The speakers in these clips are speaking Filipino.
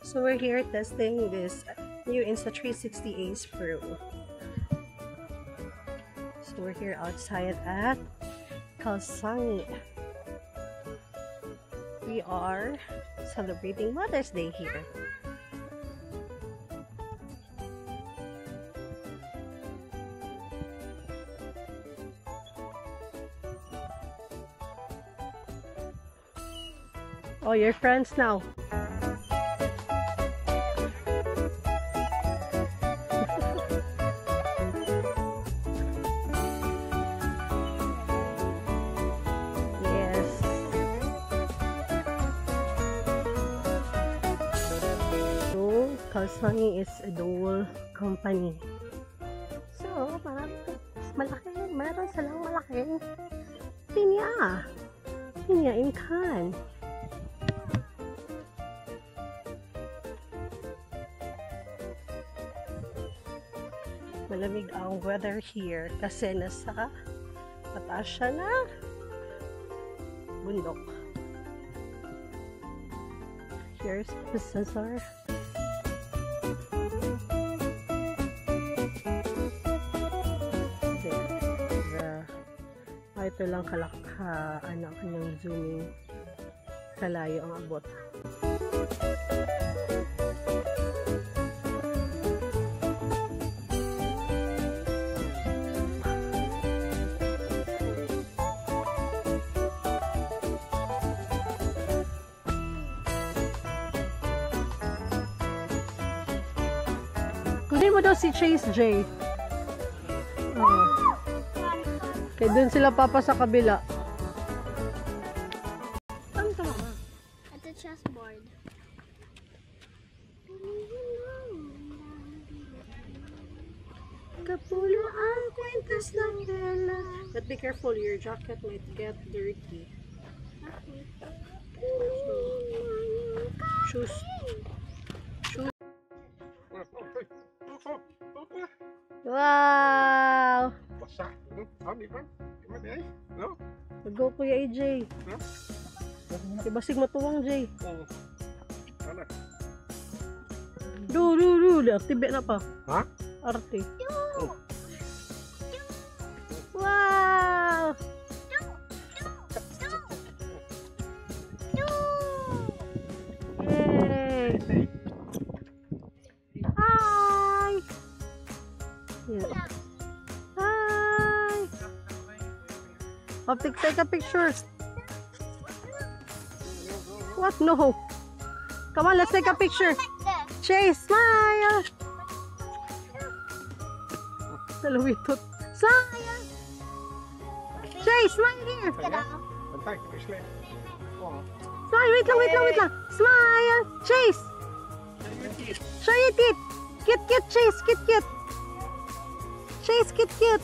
So we're here testing this new Insta360 Ace Pro. So we're here outside at Kalsangi. We are celebrating Mother's Day here. Oh, you're friends now. Yes. So, Kalsangi is a dual company. So, meron silang malaking linya in Cannes. Malamig ang weather here kasi nasa mataas siya na bundok. Here's the sensor. Ito lang ano kanyang zooming kalayo ang abot. Kunin mo daw si Chase J. Kaya dun sila papa sa kabila. Saan ka naman? At the chessboard. Kapulo ang kwentas ng tela. But be careful, your jacket might get dirty. Shoes. Wow! Go Kuya AJ. Ibasig matuwang Jay. Du. Aktibe na pa. Ha? Arte. Wow! Yay! Hi! Yeah. Hi! Optic, take a picture. What? No. Come on, let's take a picture. Chase, smile. Salawitot. Smile. Chase, smile here. Smile, wait lang. Smile. Chase. Show your teeth. Cute, Chase. Cute. Chase, cute. Cute.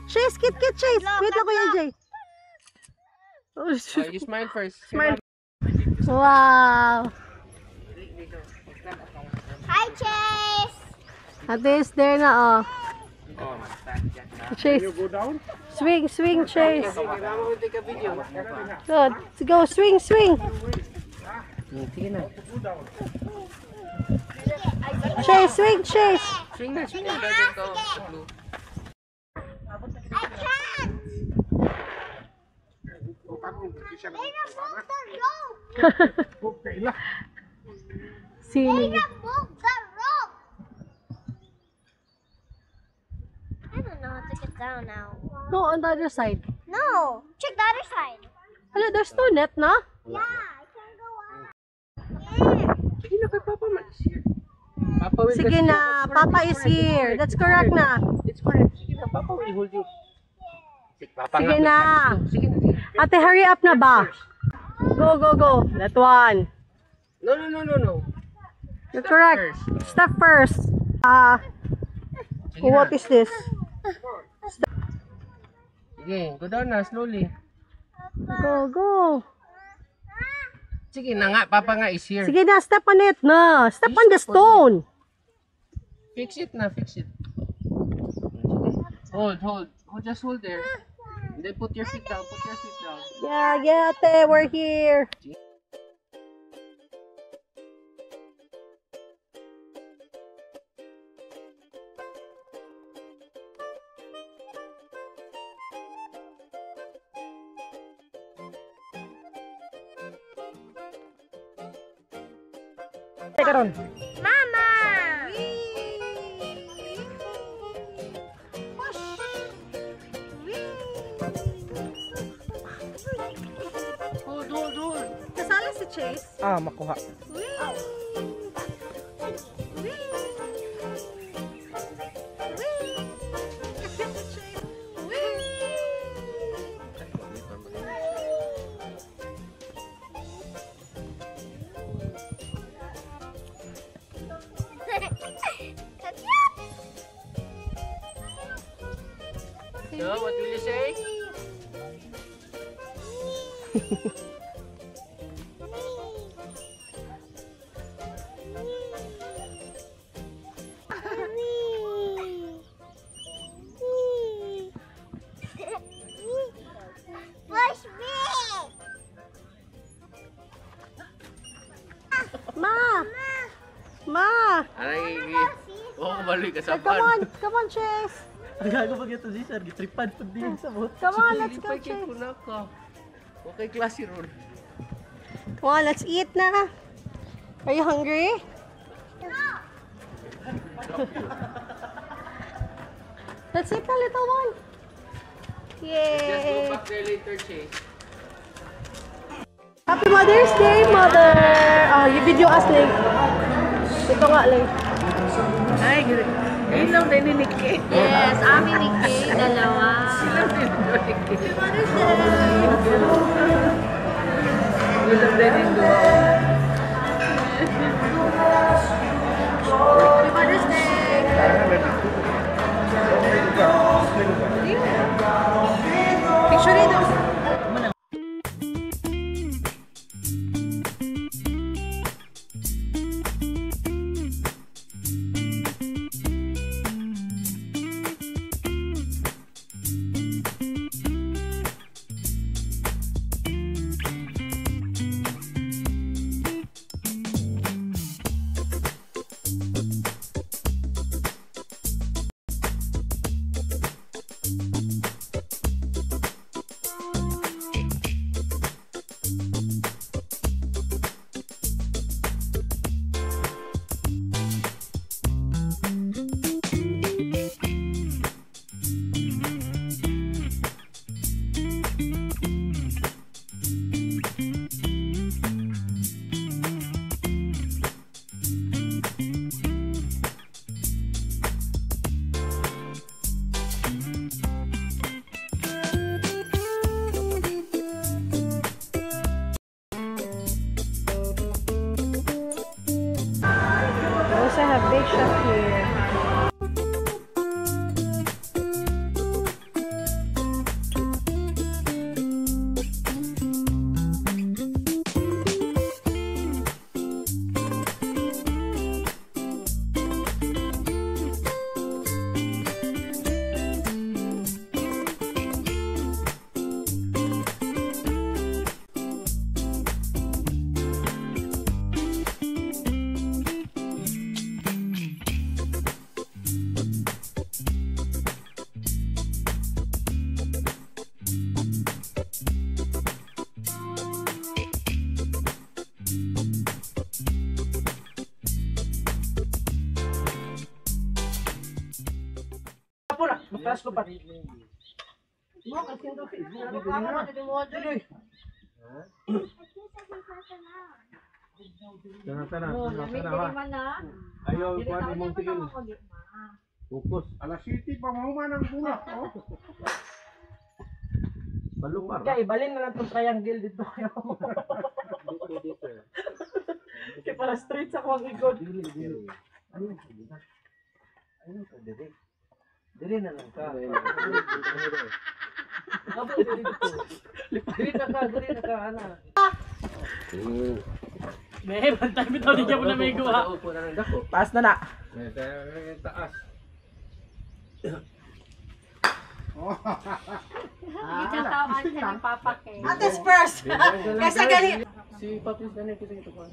Chase, cute, Chase. Wait lang Kuya Jay. Oh, You smile first. Smile. Wow. Hi, Chase! Ate is there na, oh. Chase. You go down? Swing, Chase. Take a video. Good. Let's go, swing. Sige na. Chase, swing, Chase. Swing na. Doesn't go blue. I can't! They removed the rope! Sino? They removed the rope! I don't know how to get down now. No, on the other side. No! Check the other side. Hello, there's no net, na? Yeah, I can go up. Yeah. Sige na kay Papa man. Papa will Sige na, Papa is here. That's correct na. It's correct. Sige na, Papa will hold you. Sige na. Ate, hurry up na ba? Go. That one. No. You're correct. Step first. What is this? Sige, go down na, slowly. Go. Sige na nga, Papa nga is here. Sige na, step on it na. Step on the stone. Fix it na, fix it. Hold. Just hold there. Then put your seat down. Put your seat down. Yeah, ate, we're here. Teka ron. Mama! Doon. Kasali si Chase. Ah, makuha. So, what will you say? Push me! Ma! Aray, balik ka sa Come on, Chase. Ang gago pag ito si Sir, gitripan pa din sa bot. Come on, let's go, Lipay kay Chase. kuna ka. Okay, klase ron. Come on, let's eat na. Are you hungry? Let's eat na, little one. Just go Yay! back there later, Chase. Happy Mother's Day, Mother! Oh, you video us, Lay. Ito nga, Lay. Ay, ilaw na ni Nikki. Yes, amin ni Kay, dalawa. Ilaw na ni Nikki. Mother's Day! Ilaw na ni Nikki. Happy Mother's Day! Picture ito. Also have big shop here. Makas ko pa. Ayaw, kuhan mong tigil. Focus. Alas City, pamahuman ang bulak. Balumar. Kaya ibalin na lang itong triangle dito. Kaya para straight sa kuwang ikot. Dili na lang ka. Dili na ka, ana. May bantay bitaw di mo na may gawa. Upo na ng dako. Taas na na. Taas. Itatawan ka ni Papa Ken. Ate first. Kasi gali. Si Papis na kasi ito ko.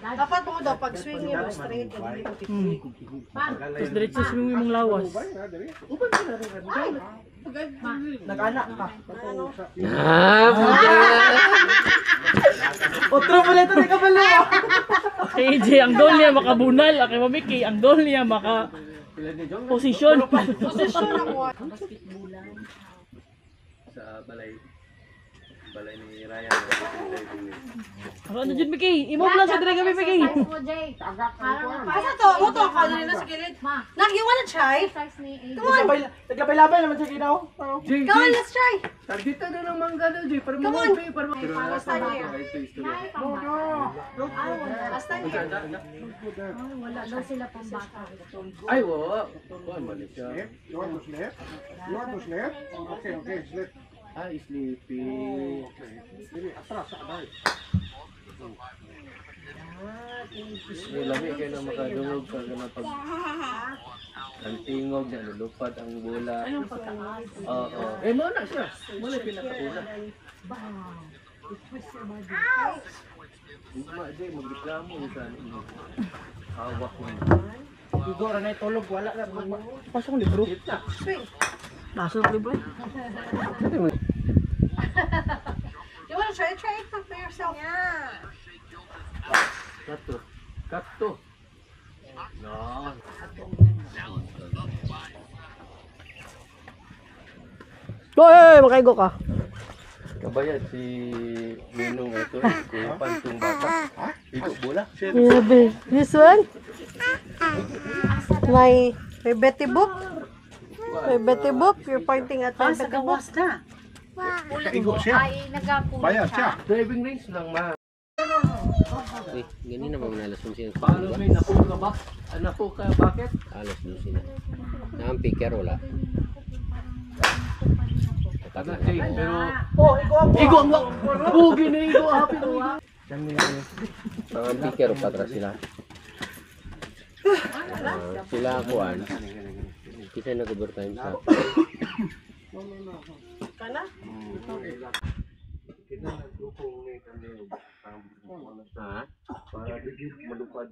Dapat mo daw pag swing mo straight. Tapos diretso swing mong lawas. Nag-anak ka. Otro pala ito, ka pala. Kay AJ, ang goal niya makabunal. Kay Mamiki, ang goal niya maka posisyon. Posisyon ako. Sa balay ni Ryan. Ano na dyan, Miki? Imove lang sa dire kami, Miki. Exercise mo, Jay. Asa to? Mo to ka na sa gilid. Nak, you wanna try? Exercise ni AJ. Nagkabay-labay naman sa ginaw. Jay, Come on, let's try. Tagdita na ng mangga na, Jay. Para Come on. mamupi. Para mamupi. Last time here. Nay, pambata. Last time here. Ay, wala daw sila pambata. Ay, wala. Kuan ba siya? You want to sleep? You want to sleep? Okay, okay, sleep. Ay, sleepy. Dili, atras sa abay. May lami kayo na makadungog pag pag ang tingog na lulupad ang bola. Oo. Eh, mo na siya. Mo na pinakauna. Hindi Jay, magreklamo yun sa ano. Hawak mo. Siguro na itulog, wala na. Pasok ang libro. Swing. Pasok ang libro. You wanna try? Try it by yourself. Kato. Kato. No. Hoy, makaigo ka. Kabayad si Ninong ito. Kuya Pantong bata. Igo bola. Grabe. This one? My Betty book? My Betty book? You're pointing at my Betty book? Kaigo siya. Ay, nagapulit Bayad siya. Driving range lang ma. Uy, ganun naman na alas 11 na Paano may napo ka ba? Napo ka bakit? alas 12 na. Naampi kero wala. Taga Jay, pero Oh, igo ang bugi na igo happy na igo. Naampi kero patra sila. Sila kuan. Kita nag-overtime sa. Kana? Ha? Para digid malupad.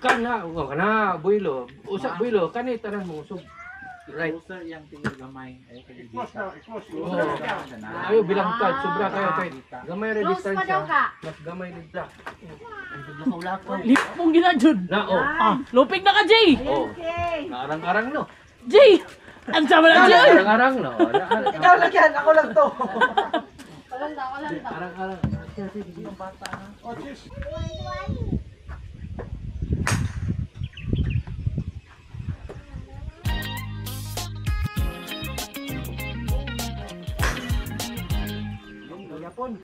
Kana, kana builo. Usa builo kani tanan mo usog. Right. Close na, close. Oh. Ayo bilang pad sobra kayo kay gamay ra Close pa daw distansya. ka. Mas gamay nila. Lipong ginadjud. Na oh. Lupig na ka, Jay! Oh. Arang-arang no. Jay! Ang sama na, Jay! Arang-arang no. Ikaw lang yan, ako lang to. Arang-arang. Yapon.